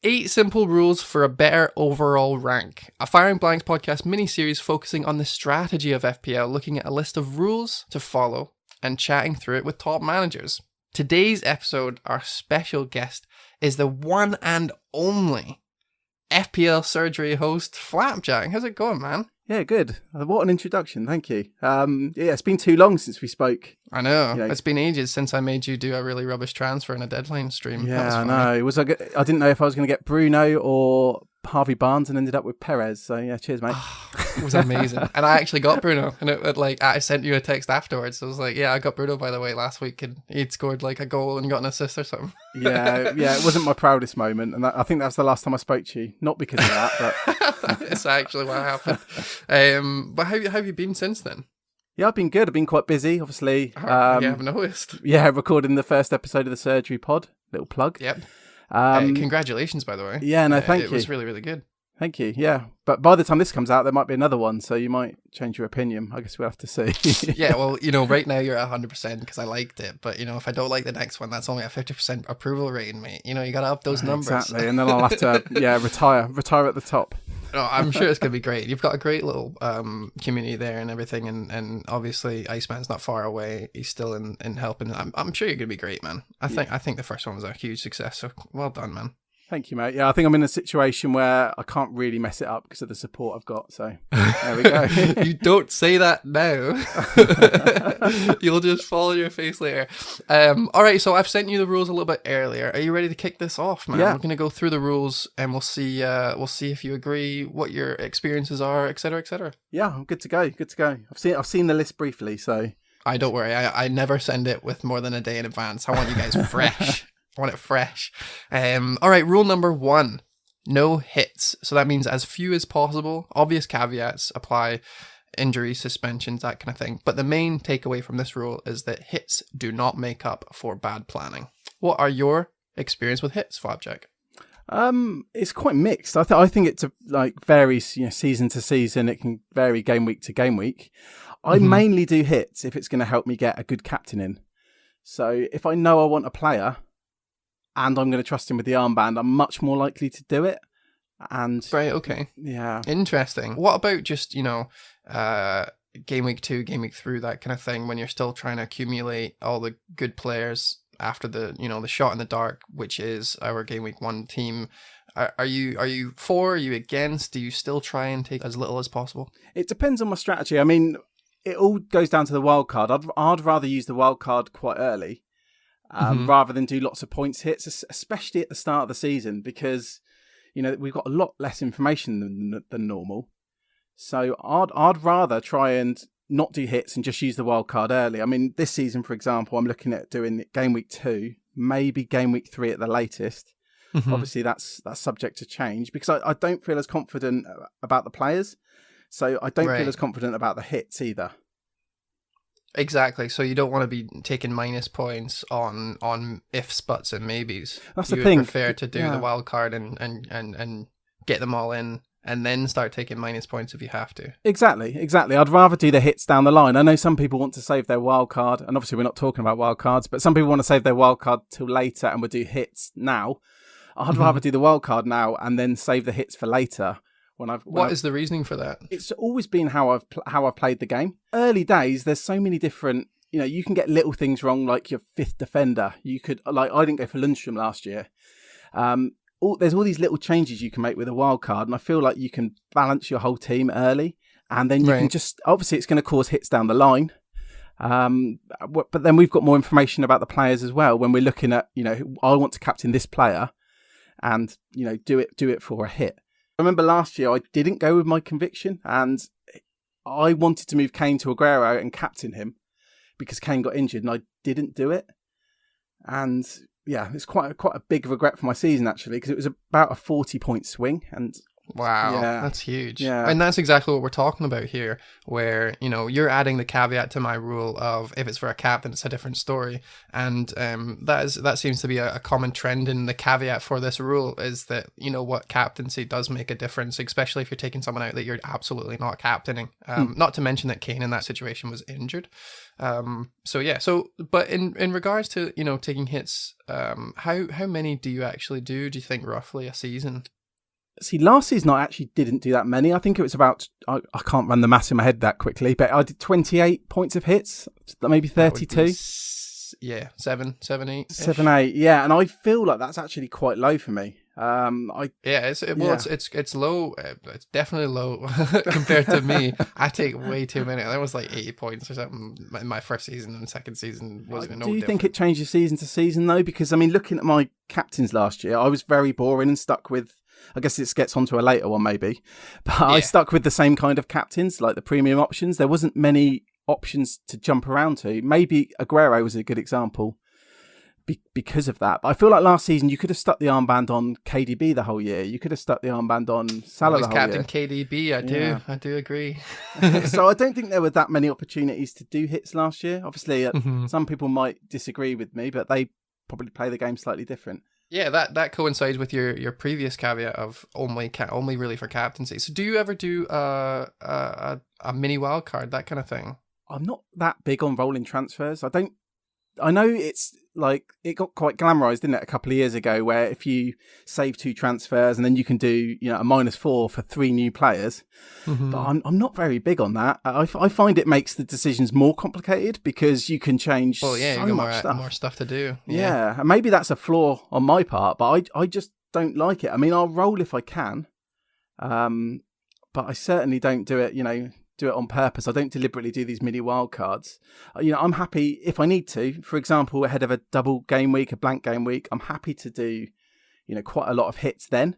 8 simple rules for a better overall rank. A Firing Blanks podcast mini-series focusing on the strategy of FPL, looking at a list of rules to follow and chatting through it with top managers. Today's episode, our special guest is the one and only FPL surgery host, FLAPJACK. How's it going, man? Yeah, good. What an introduction. Thank you. It's been too long since we spoke. I know. It's been ages since I made you do a really rubbish transfer in a deadline stream. Yeah, I know. I didn't know if I was going to get Bruno or Harvey Barnes and ended up with Perez. So, yeah, cheers, mate. It was amazing. And I actually got Bruno. And I sent you a text afterwards. I was like, yeah, I got Bruno, by the way, last week. And he'd scored like a goal and got an assist or something. Yeah, it wasn't my proudest moment. And I think that's the last time I spoke to you. Not because of that, but... It's actually what happened. But how have you been since then? Yeah, I've been good. I've been quite busy, obviously. I've noticed. Yeah, recording the first episode of the surgery pod. Little plug. Yep. Congratulations, by the way. Yeah, no, thank you. It was really, really good. Thank you. Yeah, but by the time this comes out, there might be another one, so you might change your opinion. I guess we'll have to see. Yeah, well, right now you're at 100% because I liked it, but if I don't like the next one, that's only a 50% approval rating, mate. You got to up those numbers. Exactly, and then I'll have to retire at the top. No, I'm sure it's going to be great. You've got a great little community there and everything, and obviously Iceman's not far away. He's still in helping. I'm sure you're going to be great, man. I think the first one was a huge success, so well done, man. Thank you, mate. Yeah, I think I'm in a situation where I can't really mess it up because of the support I've got. So there we go. You don't say that now. You'll just fall on your face later. All right, so I've sent you the rules a little bit earlier. Are you ready to kick this off, man? Yeah. We're going to go through the rules and we'll see if you agree, what your experiences are, etc., etc. Yeah, I'm good to go. Good to go. I've seen the list briefly, so don't worry. I never send it with more than a day in advance. I want you guys fresh. I want it fresh. All right, rule number 1. No hits. So that means as few as possible. Obvious caveats apply. Injuries, suspensions, that kind of thing. But the main takeaway from this rule is that hits do not make up for bad planning. What are your experience with hits, FLAPJACK? It's quite mixed. I think it varies, season to season. It can vary game week to game week. I mainly do hits if it's going to help me get a good captain in. So if I know I want a player and I'm going to trust him with the armband, I'm much more likely to do it. And right, okay. Yeah. Interesting. What about just, game week 2, game week 3, that kind of thing, when you're still trying to accumulate all the good players after the, the shot in the dark, which is our game week 1 team. Are you for, are you against? Do you still try and take as little as possible? It depends on my strategy. I mean, it all goes down to the wild card. I'd rather use the wild card quite early. Rather than do lots of points hits, especially at the start of the season, because we've got a lot less information than normal. So I'd rather try and not do hits and just use the wild card early. I mean, this season, for example, I'm looking at doing game week 2, maybe game week 3 at the latest. Obviously, that's subject to change because I don't feel as confident about the players. So I don't feel as confident about the hits either. Exactly. So you don't want to be taking minus points on ifs, buts, and maybes. That's the thing. You would prefer to do the wild card and get them all in, and then start taking minus points if you have to. Exactly. I'd rather do the hits down the line. I know some people want to save their wild card, and obviously we're not talking about wild cards, but some people want to save their wild card till later and would do hits now. I'd rather do the wild card now and then save the hits for later. What is the reasoning for that? It's always been how I've played the game. Early days, there's so many different, you can get little things wrong, like your 5th defender. You could, I didn't go for Lundstrom last year. There's all these little changes you can make with a wild card, and I feel like you can balance your whole team early, and then you can just, obviously it's going to cause hits down the line. But then we've got more information about the players as well when we're looking at, I want to captain this player and, do it for a hit. I remember last year I didn't go with my conviction and I wanted to move Kane to Aguero and captain him because Kane got injured and I didn't do it. And yeah, it's quite a big regret for my season actually because it was about a 40-point swing and Wow, Yeah. that's huge. Yeah. And that's exactly what we're talking about here, where, you're adding the caveat to my rule of if it's for a captain, it's a different story. And that seems to be a common trend in the caveat for this rule is that, what captaincy does make a difference, especially if you're taking someone out that you're absolutely not captaining. Not to mention that Kane in that situation was injured. But in regards to, taking hits, how many do you actually do you think roughly a season? See, last season I actually didn't do that many. I think it was about, I can't run the maths in my head that quickly, but I did 28 points of hits, maybe 32. Yeah, 7, 8. 7, 8, yeah. And I feel like that's actually quite low for me. It's low. It's definitely low compared to me. I take way too many. That was like 80 points or something in my first season, and second season wasn't no Do you different. think it changes season to season though? Because I mean, looking at my captains last year, I was very boring and stuck with, I guess this gets onto a later one maybe, but I stuck with the same kind of captains, like the premium options. There wasn't many options to jump around to. Maybe Aguero was a good example because of that. But I feel like last season you could have stuck the armband on KDB the whole year. You could have stuck the armband on Salah the whole captain year. KDB, I do agree. So I don't think there were that many opportunities to do hits last year. Obviously, some people might disagree with me, but they probably play the game slightly different. Yeah, that coincides with your previous caveat of only really for captaincy. So do you ever do a mini wildcard, that kind of thing? I'm not that big on rolling transfers. I know it's like, it got quite glamorized, didn't it, a couple of years ago, where if you save 2 transfers and then you can do, a -4 for 3 new players. But I'm not very big on that. I find it makes the decisions more complicated because you can change so much stuff. More stuff to do. Yeah, and maybe that's a flaw on my part, but I just don't like it. I mean, I'll roll if I can, but I certainly don't do it, do it on purpose. I don't deliberately do these mini wildcards. I'm happy if I need to, for example, ahead of a double game week, a blank game week, I'm happy to do, quite a lot of hits then.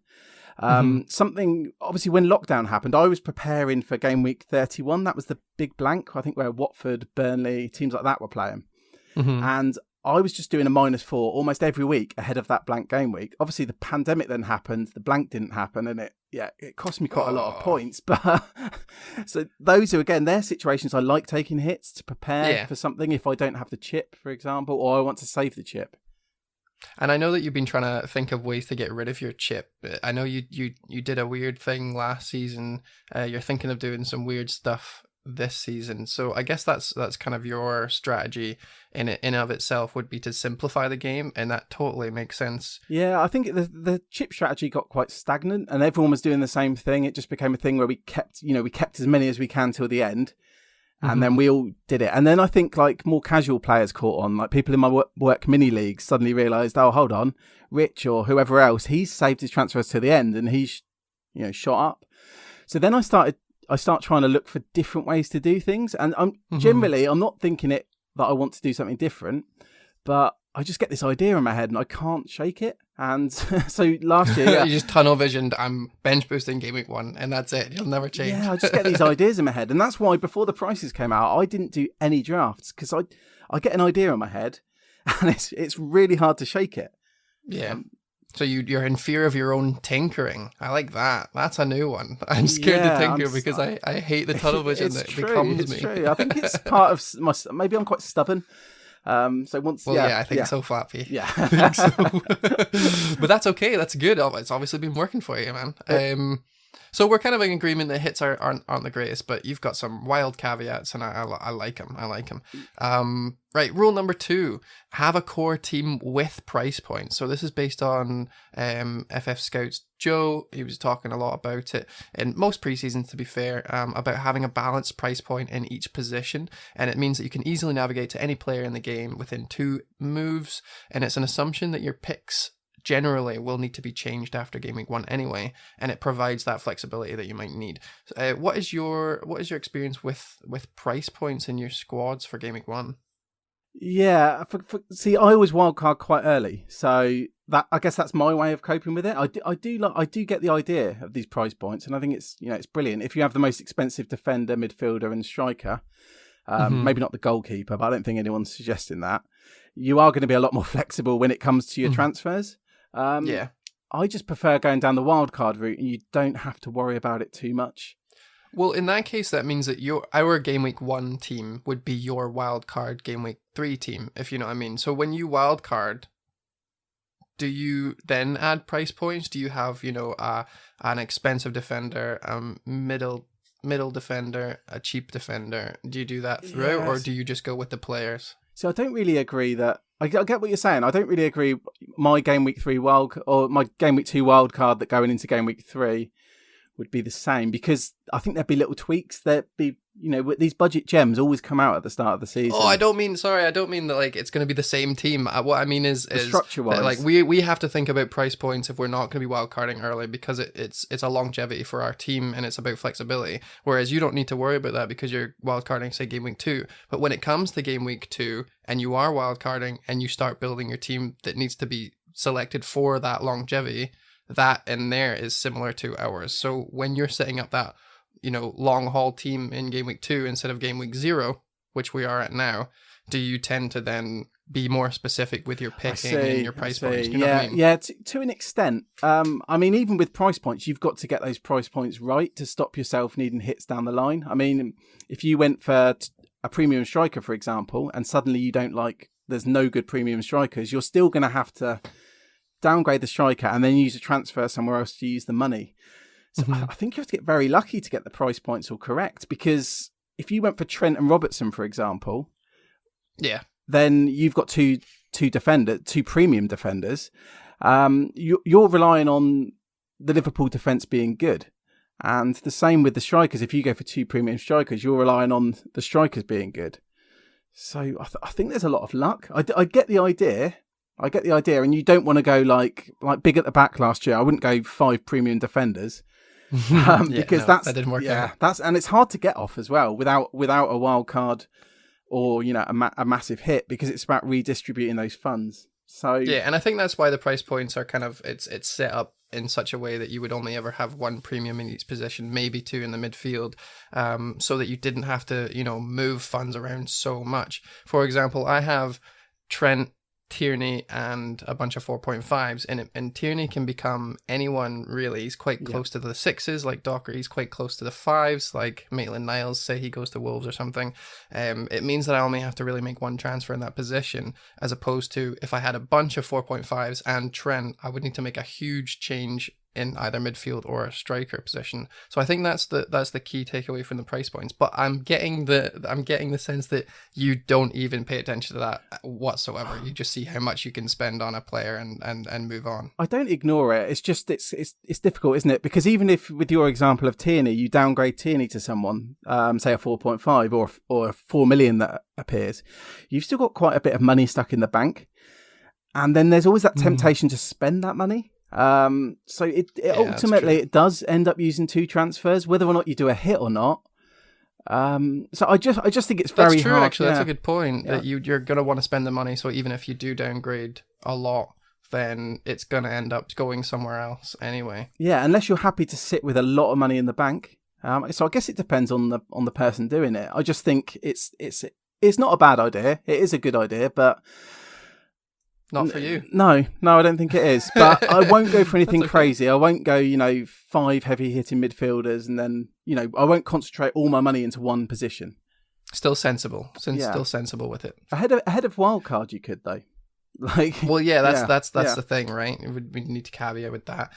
Something, obviously, when lockdown happened, I was preparing for game week 31. That was the big blank, I think, where Watford, Burnley, teams like that were playing. And I was just doing a -4 almost every week ahead of that blank game week. Obviously, the pandemic then happened, the blank didn't happen, and it cost me quite a lot of points. But so those are, again, they're situations I like taking hits to prepare for something if I don't have the chip, for example, or I want to save the chip. And I know that you've been trying to think of ways to get rid of your chip. I know you did a weird thing last season. You're thinking of doing some weird stuff this season. So I guess that's kind of your strategy in of itself, would be to simplify the game, and that totally makes sense. Yeah, I think the chip strategy got quite stagnant, and everyone was doing the same thing. It just became a thing where we kept as many as we can till the end. And then we all did it. And then I think like more casual players caught on, like people in my work mini leagues suddenly realised, oh, hold on, Rich or whoever else, he's saved his transfers to the end and he's, shot up. So then I start trying to look for different ways to do things. And I'm not thinking it that I want to do something different, but I just get this idea in my head and I can't shake it. And so last year... You just tunnel visioned, I'm bench boosting game week 1 and that's it. You'll never change. Yeah, I just get these ideas in my head. And that's why before the prices came out, I didn't do any drafts because I get an idea in my head and it's really hard to shake it. Yeah. So you're in fear of your own tinkering. I like that. That's a new one. I'm scared to tinker because I hate the tunnel vision becomes me. It's true. I think it's part of maybe I'm quite stubborn. So once, I think so, Flappy. Yeah, I think so. But that's okay. That's good. It's obviously been working for you, man. So we're kind of in agreement that hits aren't the greatest, but you've got some wild caveats, and I like them. I like them. Right, rule number 2: have a core team with price points. So this is based on FF Scouts Joe. He was talking a lot about it in most preseasons, to be fair, about having a balanced price point in each position, and it means that you can easily navigate to any player in the game within 2 moves, and it's an assumption that your picks generally will need to be changed after game week 1 anyway, and it provides that flexibility that you might need. What is your experience with price points in your squads for game week 1? Yeah, see, I always wildcard quite early, so that, I guess that's my way of coping with it. I do get the idea of these price points, and I think it's it's brilliant. If you have the most expensive defender, midfielder, and striker, maybe not the goalkeeper, but I don't think anyone's suggesting that, you are going to be a lot more flexible when it comes to your transfers. I just prefer going down the wildcard route, and you don't have to worry about it too much. Well, in that case, that means that our game week 1 team would be your wildcard game week 3 team, if you know what I mean. So when you wildcard, do you then add price points? Do you have, an expensive defender, middle defender, a cheap defender? Do you do that throughout, or do you just go with the players? So I don't really agree that. I get what you're saying. I don't really agree. My game week 3 or my game week 2 wild card that going into game week 3 would be the same, because I think there'd be little tweaks. There'd be, these budget gems always come out at the start of the season. Oh, I don't mean that like it's going to be the same team. What I mean is structure-wise, like we have to think about price points if we're not going to be wildcarding early, because it's a longevity for our team and it's about flexibility. Whereas you don't need to worry about that because you're wildcarding, say, game week 2. But when it comes to game week 2 and you are wildcarding and you start building your team that needs to be selected for that longevity, that in there is similar to ours. So when you're setting up that, long haul team in game week 2 instead of game week 0, which we are at now, do you tend to then be more specific with your picking and your price points? Do you know what I mean? Yeah, to an extent. I mean, even with price points, you've got to get those price points right to stop yourself needing hits down the line. I mean, if you went for a premium striker, for example, and suddenly you don't there's no good premium strikers, you're still going to have to downgrade the striker and then use a transfer somewhere else to use the money. So I think you have to get very lucky to get the price points all correct, because if you went for Trent and Robertson, for example, then you've got two premium defenders. You're relying on the Liverpool defence being good, and the same with the strikers. If you go for 2 premium strikers, you're relying on the strikers being good. So I think there's a lot of luck. I get the idea. And you don't want to go like big at the back last year. I wouldn't go 5 premium defenders because that didn't work out. And it's hard to get off as well without a wild card or a massive hit, because it's about redistributing those funds. So and I think that's why the price points are kind of it's set up in such a way that you would only ever have 1 premium in each position, maybe 2 in the midfield, so that you didn't have to move funds around so much. For example, I have Trent, Tierney, and a bunch of 4.5s, and Tierney can become anyone really. He's quite close to the 6s like Docker. He's quite close to the 5s like Maitland-Niles, say he goes to Wolves or something. It means that I only have to really make 1 transfer in that position, as opposed to if I had a bunch of 4.5s and Trent, I would need to make a huge change in either midfield or a striker position. So I think that's the key takeaway from the price points. But I'm getting the sense that you don't even pay attention to that whatsoever. You just see how much you can spend on a player and move on. I don't ignore it. It's just it's difficult, isn't it? Because even if with your example of Tierney, you downgrade Tierney to someone, say a 4.5 or a 4 million that appears, you've still got quite a bit of money stuck in the bank, and then there's always that temptation to spend that money. So it ultimately it does end up using 2 transfers, whether or not you do a hit or not. So I just think it's very true, hard. Actually, that's a good point. That you're going to want to spend the money. So even if you do downgrade a lot, then it's going to end up going somewhere else anyway. Yeah, unless you're happy to sit with a lot of money in the bank. So I guess it depends on the person doing it. I just think it's not a bad idea. It is a good idea, but. Not for you. No, I don't think it is. But I won't go for anything crazy. I won't go, 5 heavy hitting midfielders, and then, I won't concentrate all my money into one position. Still sensible. Still sensible with it. Ahead of wildcard, you could though. That's the thing, right? We need to caveat with that.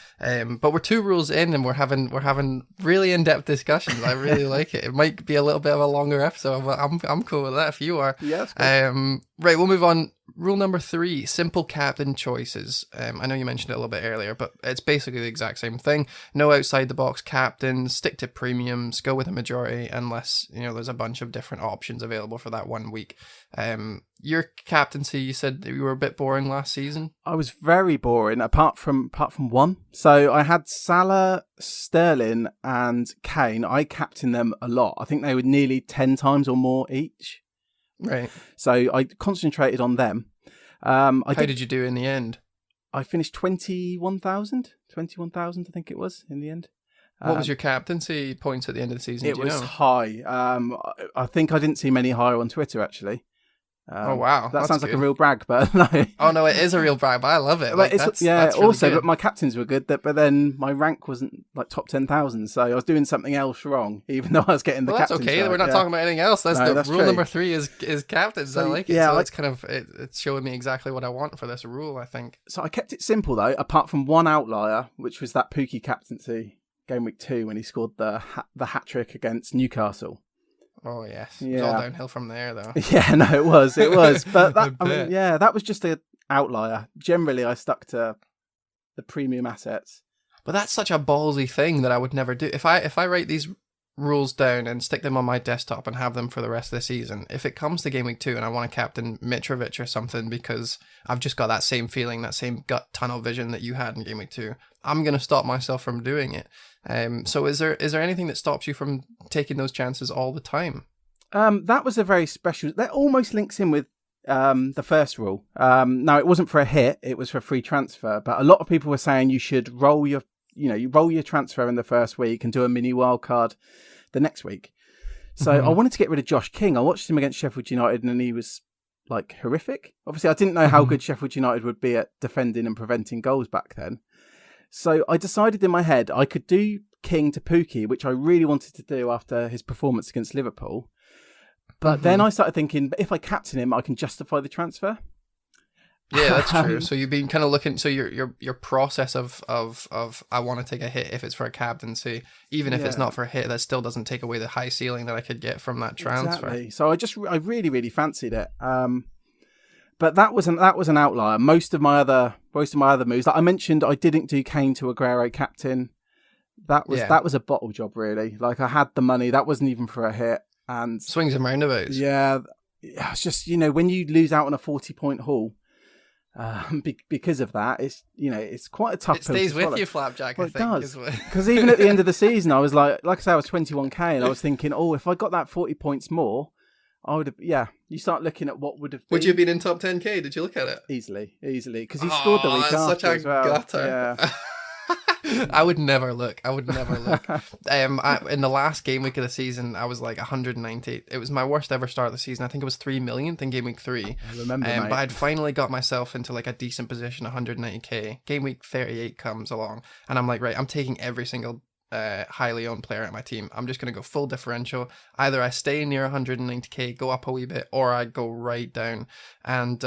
But we're 2 rules in, and we're having really in-depth discussions. I really like it. It might be a little bit of a longer episode, but I'm cool with that if you are. Yes. Right, we'll move on. Rule number 3, simple captain choices. I know you mentioned it a little bit earlier, but it's basically the exact same thing. No outside the box captains, stick to premiums, go with a majority unless, there's a bunch of different options available for that 1 week. Your captaincy, you said that you were a bit boring last season. I was very boring, apart from one. So I had Salah, Sterling, and Kane. I captained them a lot. I think they were nearly 10 times or more each. Right. So I concentrated on them. How did you do in the end? I finished 21,000, I think it was in the end. What was your captaincy points at the end of the season? It was high. I think I didn't see many higher on Twitter, actually. Oh wow, that that's sounds like a good. real brag, but no. Oh no, it is a real brag, but I love it. But Like, it's, that's really also, good. but my captains were good. But then my rank wasn't like top 10,000, so I was doing something else wrong, even though I was getting the Well, that's captains. okay. Right. We're not talking about anything else. That's No, the that's rule true. number 3 is captains. So, I like it. yeah, So it's kind of it's showing me exactly what I want for this rule, I think. So I kept it simple though, apart from one outlier, which was that Pookie captaincy game week 2 when he scored the hat trick against Newcastle. Oh yes, Yeah. It was all downhill from there, though. Yeah, no, it was, but that I bet. that was just an outlier. Generally, I stuck to the premium assets. But that's such a ballsy thing that I would never do. If I write these rules down and stick them on my desktop and have them for the rest of the season, if it comes to game week 2 and I want to captain Mitrovic or something because I've just got that same feeling, that same gut tunnel vision that you had in game week 2, I'm going to stop myself from doing it. So is there anything that stops you from taking those chances all the time? That was a very special. That almost links in with the first rule. Now it wasn't for a hit; it was for a free transfer. But a lot of people were saying you should roll your transfer in the first week and do a mini wildcard the next week. So I wanted to get rid of Josh King. I watched him against Sheffield United, and he was like horrific. Obviously, I didn't know how good Sheffield United would be at defending and preventing goals back then. So I decided in my head I could do King to Pookie, which I really wanted to do after his performance against Liverpool. But then I started thinking, if I captain him, I can justify the transfer. Yeah, that's true. So you've been kind of looking. So your process of I want to take a hit if it's for a captaincy, even if it's not for a hit, that still doesn't take away the high ceiling that I could get from that transfer. Exactly. So I really fancied it. But that was an outlier. Most of my other moves, like I mentioned, I didn't do Kane to Aguero captain. That was a bottle job, really. Like I had the money. That wasn't even for a hit. And swings and roundabouts. Yeah, it's just when you lose out on a 40-point haul, because of that, it's quite a tough. It stays with you, Flapjack. Well, I think it does, because even at the end of the season, I was like I say, I was 21k, and I was thinking, if I got that 40 points more, I would have. Yeah, you start looking at what would have. Would you have been in top 10k? Did you look at it? Easily, because he scored the week after such a as well. gutter. Yeah. I would never look. In the last game week of the season, I was like 190. It was my worst ever start of the season. I think it was 3 millionth in game week 3. I remember, mate. But I'd finally got myself into like a decent position, 190k. Game week 38 comes along, and I'm like, right, I'm taking every single highly owned player at my team. I'm just going to go full differential. Either I stay near 190k, go up a wee bit, or I go right down. And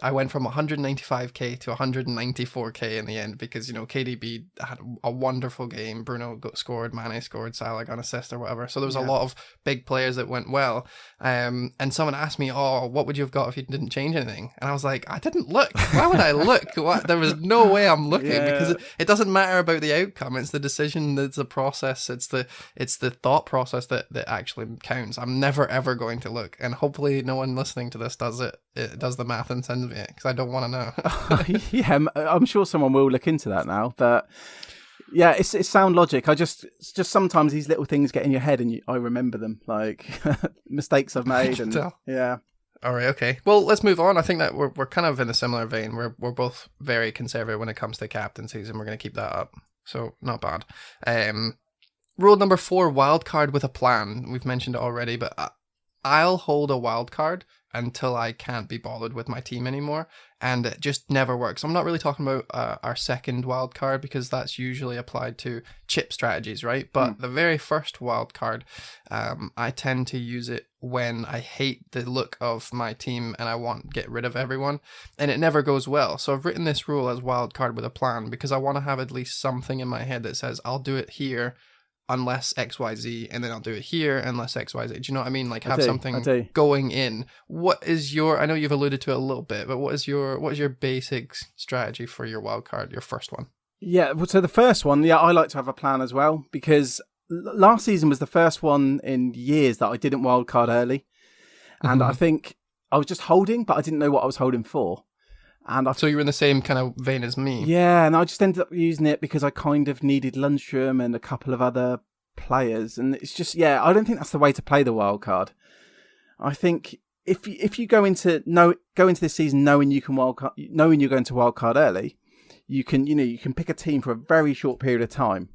I went from 195k to 194k in the end because, KDB had a wonderful game. Bruno scored, Mane scored, Salah got an assist or whatever. So there was a lot of big players that went well. And someone asked me, what would you have got if you didn't change anything? And I was like, I didn't look. Why would I look? There was no way I'm looking because it doesn't matter about the outcome. It's the decision, it's the process, it's the thought process that actually counts. I'm never ever going to look. And hopefully no one listening to this does it. It does the math and sends me it because I don't want to know. Yeah, I'm sure someone will look into that now. But yeah, it's sound logic. It's just sometimes these little things get in your head and I remember them, like mistakes I've made. And yeah. All right, okay. Well, let's move on. I think that we're kind of in a similar vein. We're both very conservative when it comes to captaincies, and we're going to keep that up. So not bad. Rule number 4: wildcard with a plan. We've mentioned it already, but I'll hold a wildcard until I can't be bothered with my team anymore, and it just never works. I'm not really talking about our second wild card because that's usually applied to chip strategies, right? But the very first wild card, I tend to use it when I hate the look of my team and I want to get rid of everyone, and it never goes well. So I've written this rule as wild card with a plan because I want to have at least something in my head that says I'll do it here unless XYZ, and then I'll do it here unless XYZ. Do you know what I mean? Like have something going in. What is your, I know you've alluded to it a little bit, but what is your basic strategy for your wild card, your first one? Yeah, so the first one, I like to have a plan as well because last season was the first one in years that I didn't wild card early. And I think I was just holding, but I didn't know what I was holding for. So you were in the same kind of vein as me. Yeah, and I just ended up using it because I kind of needed Lundstrom and a couple of other players, and it's just I don't think that's the way to play the wild card. I think if you go into this season knowing you can knowing you're going to wild card early, you can pick a team for a very short period of time,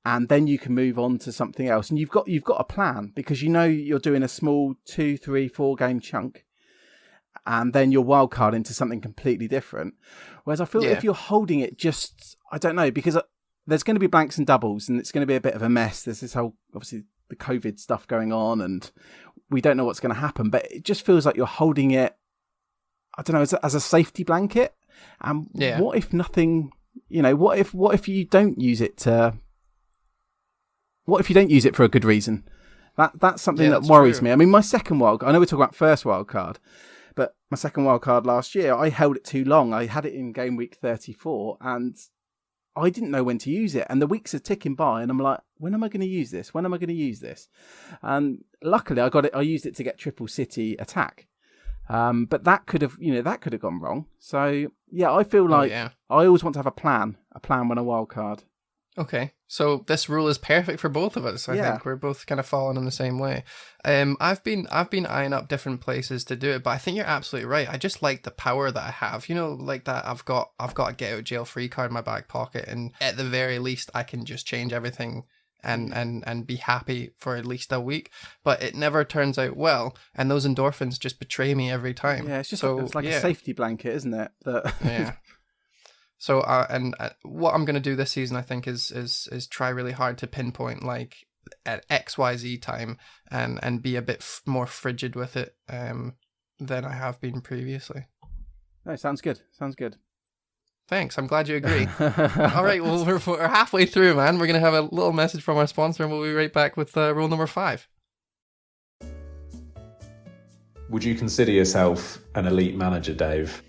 and then you can move on to something else, and you've got a plan because you're doing a small 2, 3, 4 game chunk. and then your wild card into something completely different. Whereas I feel if you're holding it just, I don't know, because there's going to be blanks and doubles and it's going to be a bit of a mess. There's this whole, obviously, the COVID stuff going on and we don't know what's going to happen, but it just feels like you're holding it, I don't know, as a safety blanket. And what if nothing, what if you don't use it for a good reason? That's something that worries me. I mean, my second wild, I know we're talking about first wild card, but my second wild card last year, I held it too long. I had it in game week 34 and I didn't know when to use it. And the weeks are ticking by and I'm like, when am I going to use this? When am I going to use this? And luckily I used it to get triple city attack. But that could have gone wrong. So yeah, I feel like I always want to have a plan when I wild card. Okay, so this rule is perfect for both of us. I think we're both kind of falling in the same way. I've been eyeing up different places to do it, but I think you're absolutely right. I just like the power that I have. Like that I've got a get out jail free card in my back pocket, and at the very least, I can just change everything and be happy for at least a week. But it never turns out well, and those endorphins just betray me every time. Yeah, it's just it's like a safety blanket, isn't it? Yeah. So, what I'm going to do this season, I think, is try really hard to pinpoint like at XYZ time and be a bit more frigid with it than I have been previously. No, sounds good. Thanks. I'm glad you agree. All right. Well, we're halfway through, man. We're going to have a little message from our sponsor and we'll be right back with rule number 5. Would you consider yourself an elite manager, Dave?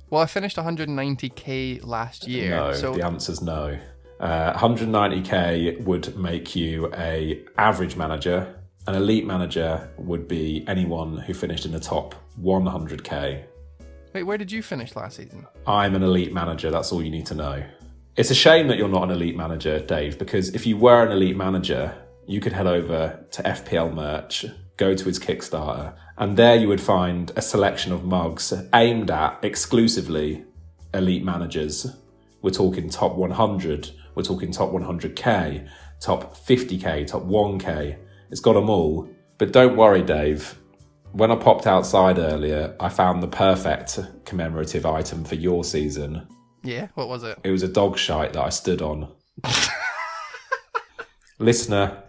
Well, I finished 190k last year. No, so the answer's no. 190k would make you a average manager. An elite manager would be anyone who finished in the top 100k. Wait, where did you finish last season? I'm an elite manager, that's all you need to know. It's a shame that you're not an elite manager, Dave, because if you were an elite manager, you could head over to FPL merch, go to its Kickstarter, and there you would find a selection of mugs aimed at exclusively elite managers. We're talking top 100, we're talking top 100k, top 50k, top 1k. It's got them all. But don't worry, Dave. When I popped outside earlier, I found the perfect commemorative item for your season. Yeah, what was it? It was a dog shite that I stood on. Listener,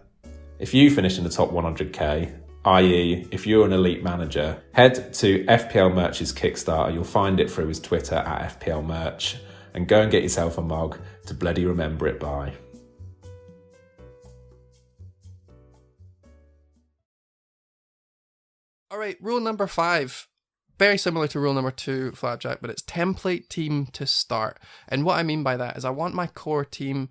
if you finish in the top 100k, i.e. if you're an elite manager, head to FPL Merch's Kickstarter. You'll find it through his Twitter at FPL Merch, and go and get yourself a mug to bloody remember it by. All right, rule number 5. Very similar to rule number 2, Flapjack, but it's template team to start. And what I mean by that is I want my core team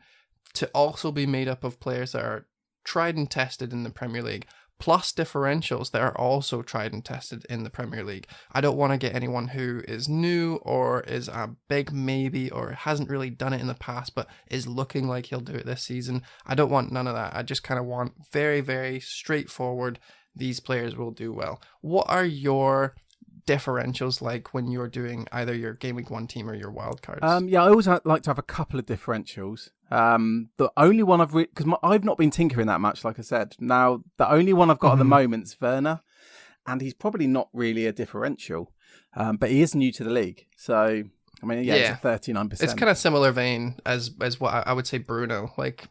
to also be made up of players that are tried and tested in the Premier League, plus differentials that are also tried and tested in the Premier League. I don't want to get anyone who is new or is a big maybe or hasn't really done it in the past but is looking like he'll do it this season. I don't want none of that. I just kind of want very, very straightforward, these players will do well. What are your differentials like when you're doing either your Game Week 1 team or your wildcards? I always like to have a couple of differentials. The only one because I've not been tinkering that much, like I said. Now, the only one I've got at the moment's Werner, and he's probably not really a differential, but he is new to the league. So, I mean, it's a 39%. It's kind of similar vein as what I would say Bruno. Like,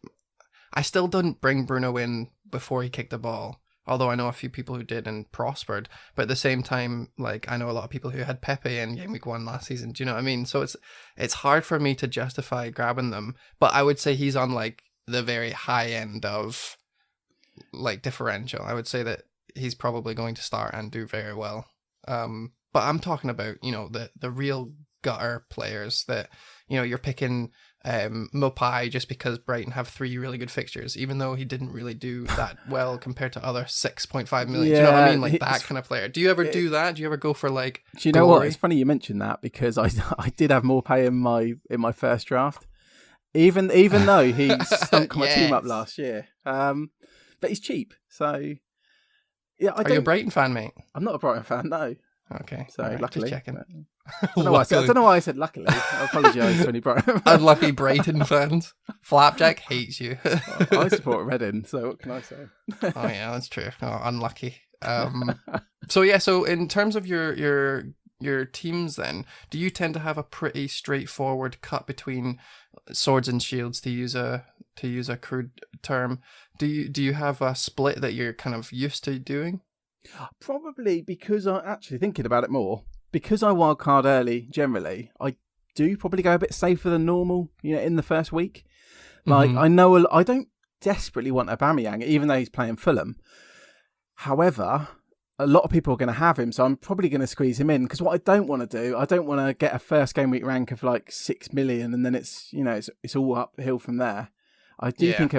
I still didn't bring Bruno in before he kicked the ball. Although I know a few people who did and prospered, but at the same time, like I know a lot of people who had Pepe in Game Week 1 last season. Do you know what I mean? So it's hard for me to justify grabbing them, but I would say he's on like the very high end of like differential. I would say that he's probably going to start and do very well. But I'm talking about, the real gutter players that, you're picking Mopai just because Brighton have 3 really good fixtures, even though he didn't really do that well compared to other 6.5 million. Do you know what I mean? Like that kind of player. Do you ever do that? Do you ever go for like? Do you know what? It's funny you mentioned that because I did have Mopai in my first draft, even though he stunk my team up last year. But he's cheap, so yeah. Are you a Brighton fan, mate? I'm not a Brighton fan, no. Okay, so right, luckily, just checking. I don't know why I said luckily. I apologise to any Brighton. Unlucky Brighton fans. Flapjack hates you. I support Reading, so what can I say? Oh yeah, that's true. Oh, unlucky. So in terms of your teams, then, do you tend to have a pretty straightforward cut between swords and shields, to use a crude term? Do you have a split that you're kind of used to doing? Probably because I'm actually thinking about it more. Because I wildcard early, generally, I do probably go a bit safer than normal, in the first week. Like, I know I don't desperately want Aubameyang, even though he's playing Fulham. However, a lot of people are going to have him, so I'm probably going to squeeze him in. Because what I don't want to do, I don't want to get a first game week rank of like 6 million, and then it's all uphill from there. I do think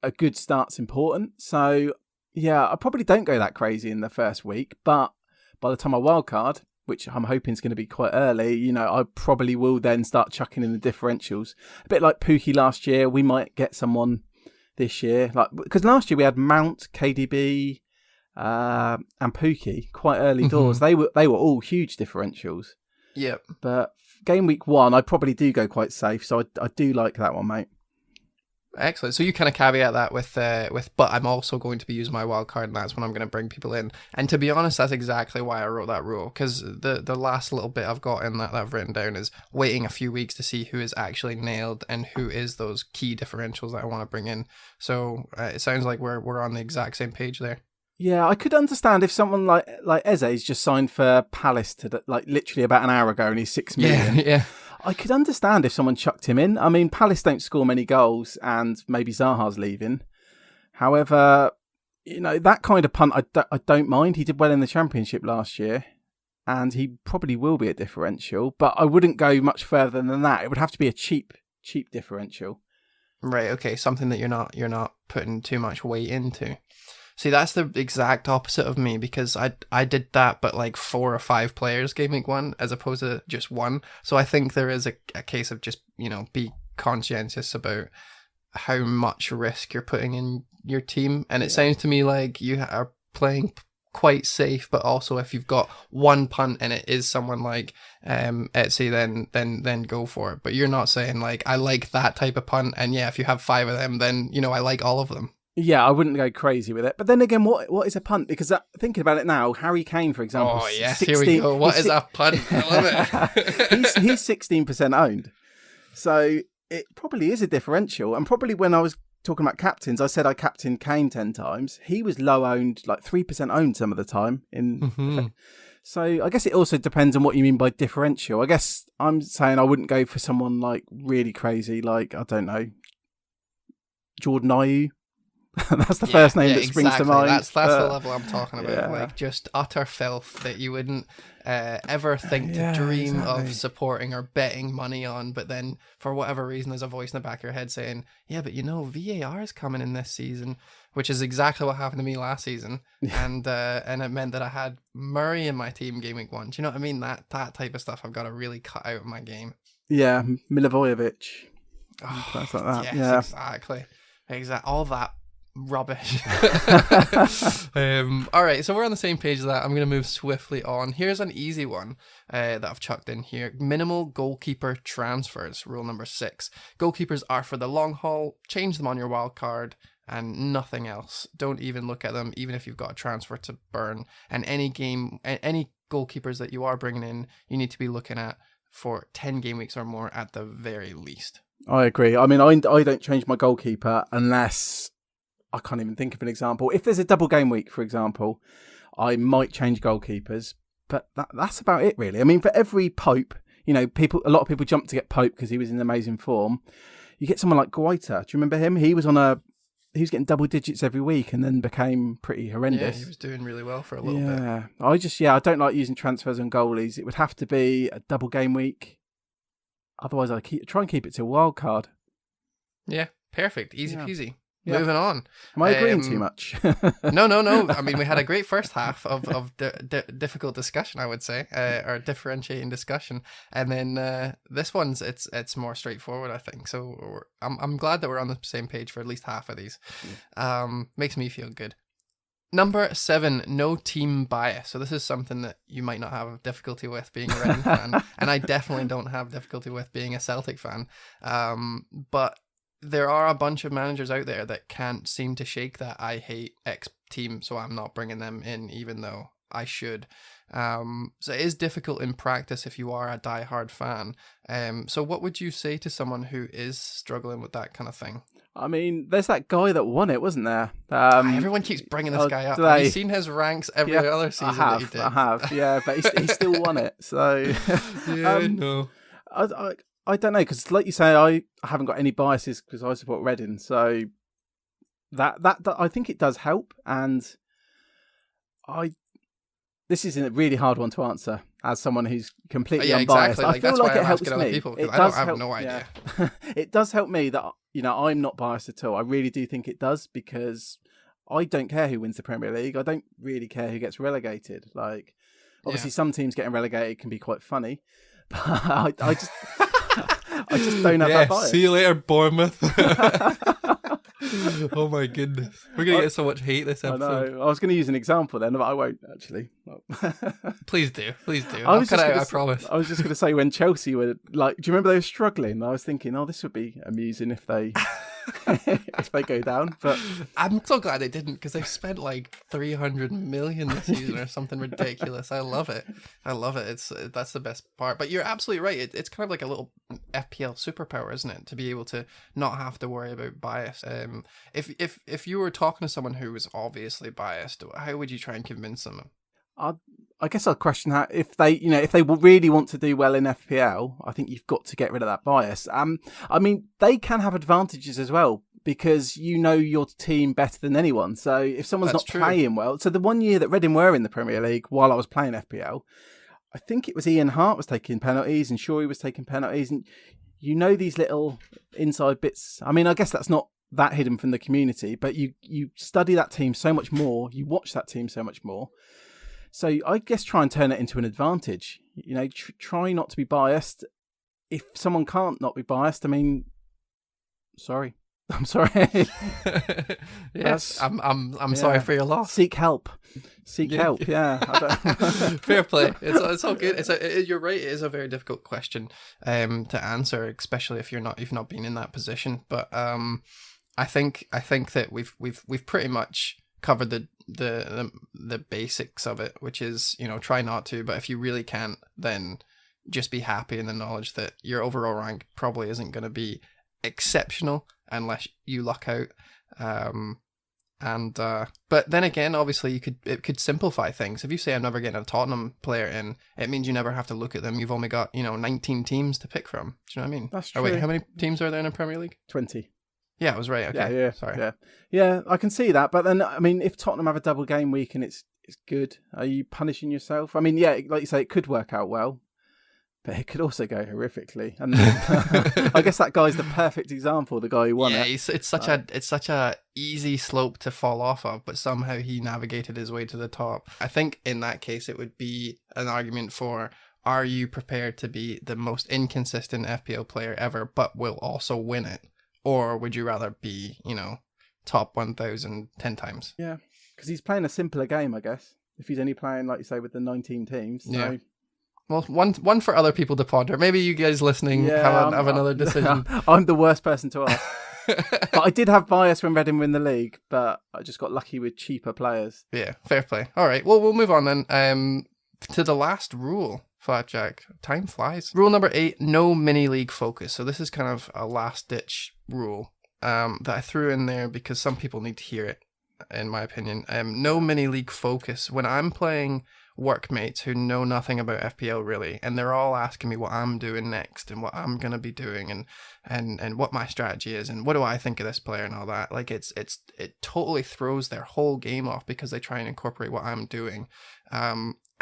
a good start's important. So yeah, I probably don't go that crazy in the first week, but by the time I wildcard, which I'm hoping is going to be quite early, I probably will then start chucking in the differentials. A bit like Pookie last year, we might get someone this year. Because last year we had Mount, KDB, and Pookie quite early doors. They were all huge differentials. Yep. But game week 1, I probably do go quite safe, so I do like that one, mate. Excellent. So you kind of caveat that with, but I'm also going to be using my wild card, and that's when I'm going to bring people in. And to be honest, that's exactly why I wrote that rule, because the last little bit I've got in that I've written down is waiting a few weeks to see who is actually nailed and who is those key differentials that I want to bring in. So it sounds like we're on the exact same page there. Yeah, I could understand if someone like Eze's just signed for Palace literally about an hour ago, and he's 6 million. Yeah. I could understand if someone chucked him in. I mean, Palace don't score many goals, and maybe Zaha's leaving. However, that kind of punt, I don't mind. He did well in the Championship last year, and he probably will be a differential. But I wouldn't go much further than that. It would have to be a cheap differential. Right. Okay. Something that you're not putting too much weight into. See, that's the exact opposite of me, because I did that, but like 4 or 5 players game week 1 as opposed to just one. So I think there is a case of just, be conscientious about how much risk you're putting in your team. And it sounds to me like you are playing quite safe, but also if you've got one punt and it is someone like Etsy, then go for it. But you're not saying like, I like that type of punt, and if you have 5 of them, then, I like all of them. Yeah, I wouldn't go crazy with it. But then again, what is a punt? Because thinking about it now, Harry Kane, for example. Oh, yes, here we go. What is a punt? I love it. he's 16% owned. So it probably is a differential. And probably when I was talking about captains, I said I captained Kane 10 times. He was low owned, like 3% owned some of the time. So I guess it also depends on what you mean by differential. I guess I'm saying I wouldn't go for someone like really crazy, like, I don't know, Jordan Ayew. That's the first name that springs to mind. That's the level I'm talking about. Like, just utter filth that you wouldn't ever think to dream of supporting or betting money on. But then, for whatever reason, there's a voice in the back of your head saying, yeah, but VAR is coming in this season, which is exactly what happened to me last season. And it meant that I had Murray in my team game week 1. Do you know what I mean? That type of stuff I've got to really cut out of my game. Yeah, Milivojevic. Stuff like that. Yes, exactly. All that rubbish. All right, so we're on the same page as that. I'm going to move swiftly on. Here's an easy one that I've chucked in here. Minimal goalkeeper transfers, rule number 6. Goalkeepers are for the long haul. Change them on your wild card and nothing else. Don't even look at them, even if you've got a transfer to burn. And any goalkeepers that you are bringing in, you need to be looking at for 10 game weeks or more at the very least. I agree. I mean, I don't change my goalkeeper unless... I can't even think of an example. If there's a double game week, for example, I might change goalkeepers, but that's about it, really. I mean, for every Pope, a lot of people jump to get Pope because he was in amazing form. You get someone like Guaita. Do you remember him? He was getting double digits every week and then became pretty horrendous. Yeah, he was doing really well for a little bit. I don't like using transfers on goalies. It would have to be a double game week. Otherwise, I try and keep it to a wild card. Yeah, perfect. Easy peasy. Yeah. Moving on. Am I agreeing too much? No. I mean, we had a great first half of difficult discussion, I would say, or differentiating discussion, and then this one's it's more straightforward, I think. So I'm glad that we're on the same page for at least half of these. Makes me feel good. Number 7, no team bias. So this is something that you might not have difficulty with being a Reading fan, and I definitely don't have difficulty with being a Celtic fan. But there are a bunch of managers out there that can't seem to shake that I hate X team, so I'm not bringing them in, even though I should. So it is difficult in practice if you are a diehard fan. So what would you say to someone who is struggling with that kind of thing? I mean, there's that guy that won it, wasn't there? Everyone keeps bringing this guy up. Have you seen his ranks every other season that he did? I have, yeah, but he still won it. So yeah, no. I don't know, because like you say, I haven't got any biases because I support Reading. So that I think it does help, and this is a really hard one to answer as someone who's completely unbiased. Exactly. I feel that's like why it I'm helps asking me. other people, It I does have help, no idea. Yeah. It does help me that, I'm not biased at all. I really do think it does, because I don't care who wins the Premier League. I don't really care who gets relegated. Like, obviously, some teams getting relegated can be quite funny, but I just I just don't have that bias. See you later, Bournemouth. Oh my goodness, we're gonna get so much hate this episode. I know. I was going to use an example then, but I won't actually. Please do. I promise. I was just going to say, when Chelsea were like, do you remember they were struggling? I was thinking, this would be amusing if they if they go down. But I'm so glad they didn't, because they've spent like 300 million this season or something ridiculous. I love it. That's the best part. But you're absolutely right. It's kind of like a little FPL superpower, isn't it? To be able to not have to worry about bias. If you were talking to someone who was obviously biased, how would you try and convince them? I guess I'd question how, if they really want to do well in FPL, I think you've got to get rid of that bias. I mean, they can have advantages as well, because you know your team better than anyone. So if someone's not playing well, so the one year that Reading were in the Premier League while I was playing FPL, I think it was Ian Hart was taking penalties and Shawry was taking penalties, and these little inside bits. I mean, I guess that's not that hidden from the community, but you study that team so much more, you watch that team so much more. So I guess try and turn it into an advantage. Try not to be biased. If someone can't not be biased, I mean, sorry. I'm sorry. Yes, I'm sorry for your loss. Seek help. Help. Yeah. Fair play. It's all good. You're right. It is a very difficult question to answer, especially if you've not been in that position. But I think that we've pretty much covered the basics of it, which is, try not to, but if you really can't, then just be happy in the knowledge that your overall rank probably isn't going to be exceptional unless you luck out. But then again, obviously it could simplify things. If you say I'm never getting a Tottenham player in, it means you never have to look at them. You've only got 19 teams to pick from. Do you know what I mean? That's true. Oh wait, how many teams are there in the Premier League? 20. Yeah, I was right. Okay. Yeah. Sorry. Yeah, I can see that. But then, I mean, if Tottenham have a double game week and it's good, are you punishing yourself? I mean, yeah, like you say, it could work out well, but it could also go horrifically. And I guess that guy's the perfect example. The guy who won it. Yeah, it's such a easy slope to fall off of, but somehow he navigated his way to the top. I think in that case, it would be an argument for: are you prepared to be the most inconsistent FPL player ever, but will also win it? Or would you rather be, top 1,000 10 times? Yeah, because he's playing a simpler game, I guess. If he's only playing, like you say, with the 19 teams. So. Yeah. Well, one for other people to ponder. Maybe you guys listening have another decision. I'm the worst person to ask. But I did have bias when Reading were in the league, but I just got lucky with cheaper players. Yeah, fair play. All right, well, we'll move on then to the last rule. Flapjack, time flies. Rule number 8, no mini league focus. So this is kind of a last ditch rule that I threw in there because some people need to hear it, in my opinion. No mini league focus. When I'm playing workmates who know nothing about FPL really, and they're all asking me what I'm doing next and what I'm going to be doing and what my strategy is and what do I think of this player and all that, like it totally throws their whole game off because they try and incorporate what I'm doing.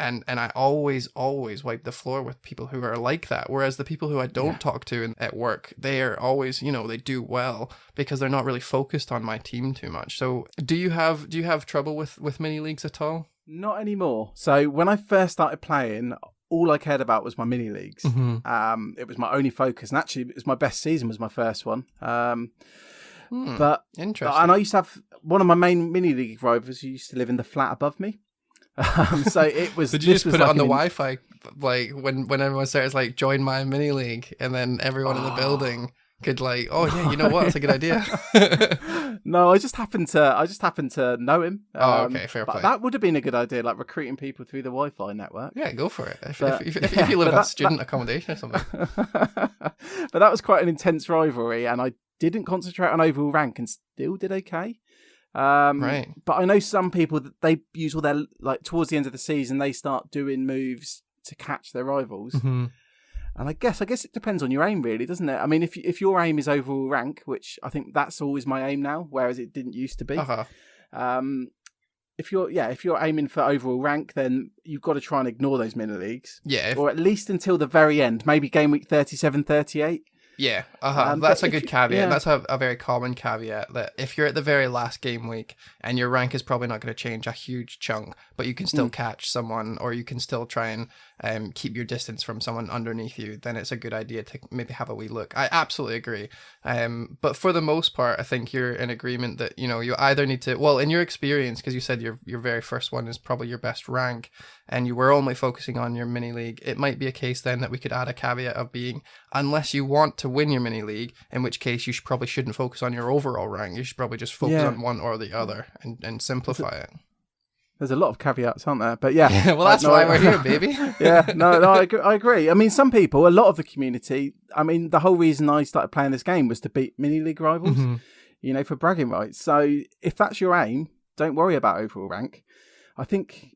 And I always wipe the floor with people who are like that. Whereas the people who I don't talk to at work, they are always, they do well because they're not really focused on my team too much. So do you have trouble with mini leagues at all? Not anymore. So when I first started playing, all I cared about was my mini leagues. Mm-hmm. It was my only focus, and actually it was my best season was my first one. But interesting. And I used to have one of my main mini league rivals who used to live in the flat above me. So it was. Did you just put it on the Wi-Fi, like when everyone starts like join my mini league, and then everyone in the building could like, oh yeah, you know what? That's a good idea. No, I just happened to know him. Oh, okay, fair but play. that would have been a good idea, like recruiting people through the Wi-Fi network. Yeah, go for it. But- If you live in student accommodation or something. But that was quite an intense rivalry, and I didn't concentrate on overall rank and still did okay. Right. But I know some people that they use all their, like, towards the end of the season, they start doing moves to catch their rivals. Mm-hmm. And I guess it depends on your aim, really, doesn't it? I mean, if your aim is overall rank, which I think that's always my aim now, whereas it didn't used to be. Uh-huh. If you're aiming for overall rank, then you've got to try and ignore those mini leagues. Yeah. Or at least until the very end, maybe game week 37, 38. Yeah, that's but a good caveat. yeah. That's a very common caveat, that if you're at the very last game week and your rank is probably not going to change a huge chunk, but you can still catch someone, or you can still try and keep your distance from someone underneath you, then it's a good idea to maybe have a wee look. I absolutely agree. But for the most part, I think you're in agreement that, you either need to, well, in your experience, because you said your very first one is probably your best rank, and you were only focusing on your mini league, it might be a case then that we could add a caveat of being, unless you want to win your mini league, in which case you probably shouldn't focus on your overall rank. You should probably just focus on one or the other and simplify it. There's a lot of caveats, aren't there? But yeah. Well, that's why we're here, baby. Yeah, no, I agree. I mean, some people, a lot of the community, I mean, the whole reason I started playing this game was to beat mini league rivals, for bragging rights. So if that's your aim, don't worry about overall rank. I think,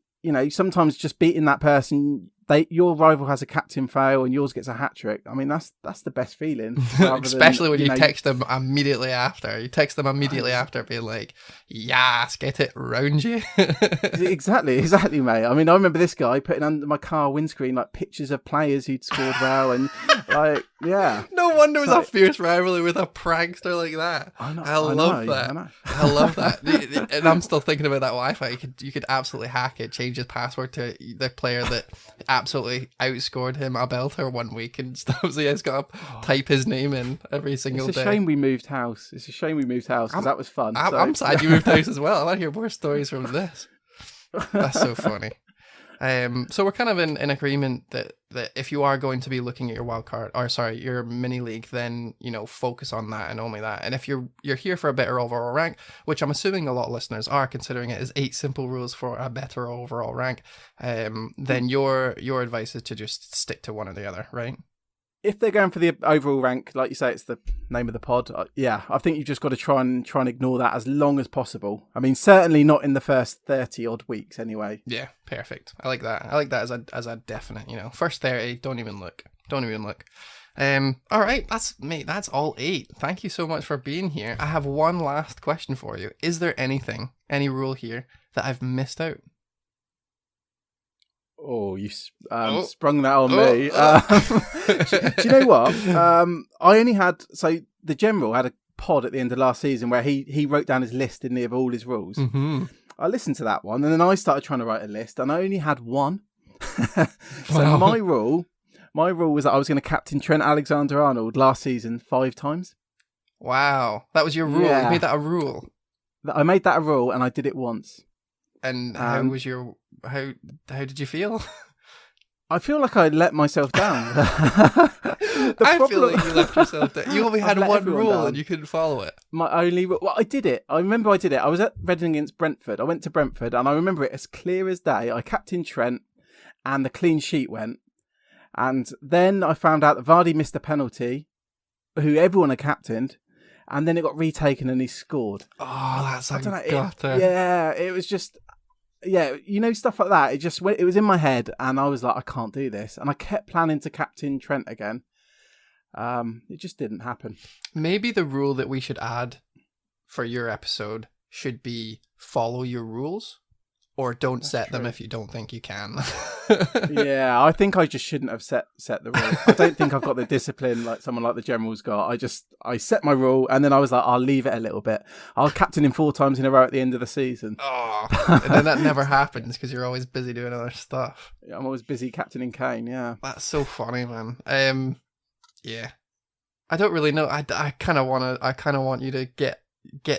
sometimes just beating that person, your rival has a captain fail and yours gets a hat trick. I mean, that's the best feeling. Especially when you text them immediately after. You text them immediately after being like, yes, get it round you. Exactly, mate. I mean, I remember this guy putting under my car windscreen like pictures of players who'd scored well, and like, yeah. No wonder it was a fierce rivalry with a prankster like that. I love that. And I'm still thinking about that Wi-Fi. You could absolutely hack it, change his password to the player that absolutely outscored him a belter one week and stuff. So he's got to type his name in every single day. It's a shame we moved house. Because that was fun. I'm sad you moved house as well. I want to hear more stories from this. That's so funny. So we're kind of in agreement that if you are going to be looking at your your mini league, then focus on that and only that. And if you're here for a better overall rank, which I'm assuming a lot of listeners are, considering it is 8 simple rules for a better overall rank, then your advice is to just stick to one or the other, right? If they're going for the overall rank, like you say, it's the name of the pod. I think you've just got to try and ignore that as long as possible. I mean, certainly not in the first 30 odd weeks, anyway. Yeah, perfect. I like that. I like that as a definite. First 30, don't even look. All right, that's all 8. Thank you so much for being here. I have one last question for you. Is there any rule here that I've missed out? Oh, you sprung that on me. Do you know what? I only had... So the General had a pod at the end of last season where he wrote down his list, didn't he, of all his rules. Mm-hmm. I listened to that one, and then I started trying to write a list, and I only had one. So Wow. my rule was that I was going to captain Trent Alexander-Arnold last season 5 times. Wow. That was your rule. Yeah. You made that a rule. I made that a rule, and I did it once. And how did you feel? I feel like I let myself down. I feel like you left yourself down. You only had one rule down. and you couldn't follow it. My only rule. Well, I did it. I remember I did it. I was at Reading against Brentford. I went to Brentford, and I remember it as clear as day. I captained Trent, and the clean sheet went. And then I found out that Vardy missed a penalty, who everyone had captained, and then it got retaken and he scored. Oh, that's like gutter. It was just... Yeah, stuff like that. It was in my head, and I was like, I can't do this. And I kept planning to captain Trent again. It just didn't happen. Maybe the rule that we should add for your episode should be follow your rules, or don't set them if you don't think you can. Yeah, I think I just shouldn't have set the rule. I don't think I've got the discipline like someone like the General's got. I set my rule, and then I was like, I'll leave it a little bit. I'll captain him 4 times in a row at the end of the season. Oh, and then that never happens because you're always busy doing other stuff. I'm always busy captaining Kane, yeah. That's so funny, man. Yeah. I don't really know. I kind of want you to get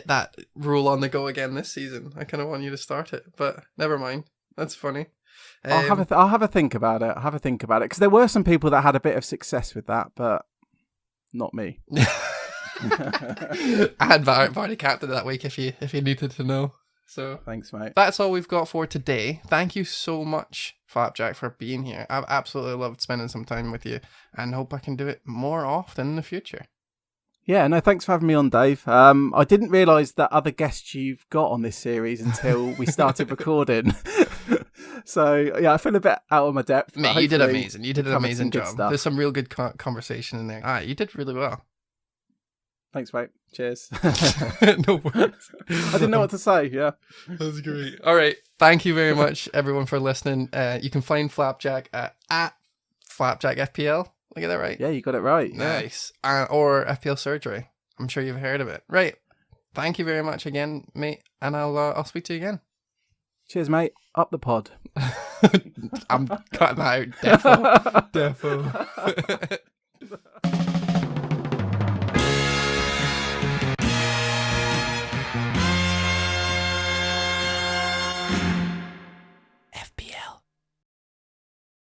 that rule on the go again this season. I kind of want you to start it, but never mind. That's funny. I'll have a think about it. Because there were some people that had a bit of success with that, but not me. I had Vardy captain that week if you needed to know. So Thanks, mate. that's all we've got for today. Thank you so much, Flapjack, for being here. I've absolutely loved spending some time with you and hope I can do it more often in the future. Yeah, no, thanks for having me on, Dave. I didn't realise that other guests you've got on this series until we started recording. So, yeah, I feel a bit out of my depth. Mate, you did amazing. You did an amazing job. Stuff. There's some real good conversation in there. You did really well. Thanks, mate. Cheers. No worries. I didn't know what to say, yeah. That's great. All right. Thank you very much, everyone, for listening. You can find Flapjack at Flapjack FPL. Did I get that right? Yeah, you got it right. Nice. Or FPL Surgery. I'm sure you've heard of it. Right. Thank you very much again, mate. And I'll speak to you again. Cheers, mate. Up the pod. I'm cutting that out. Defo.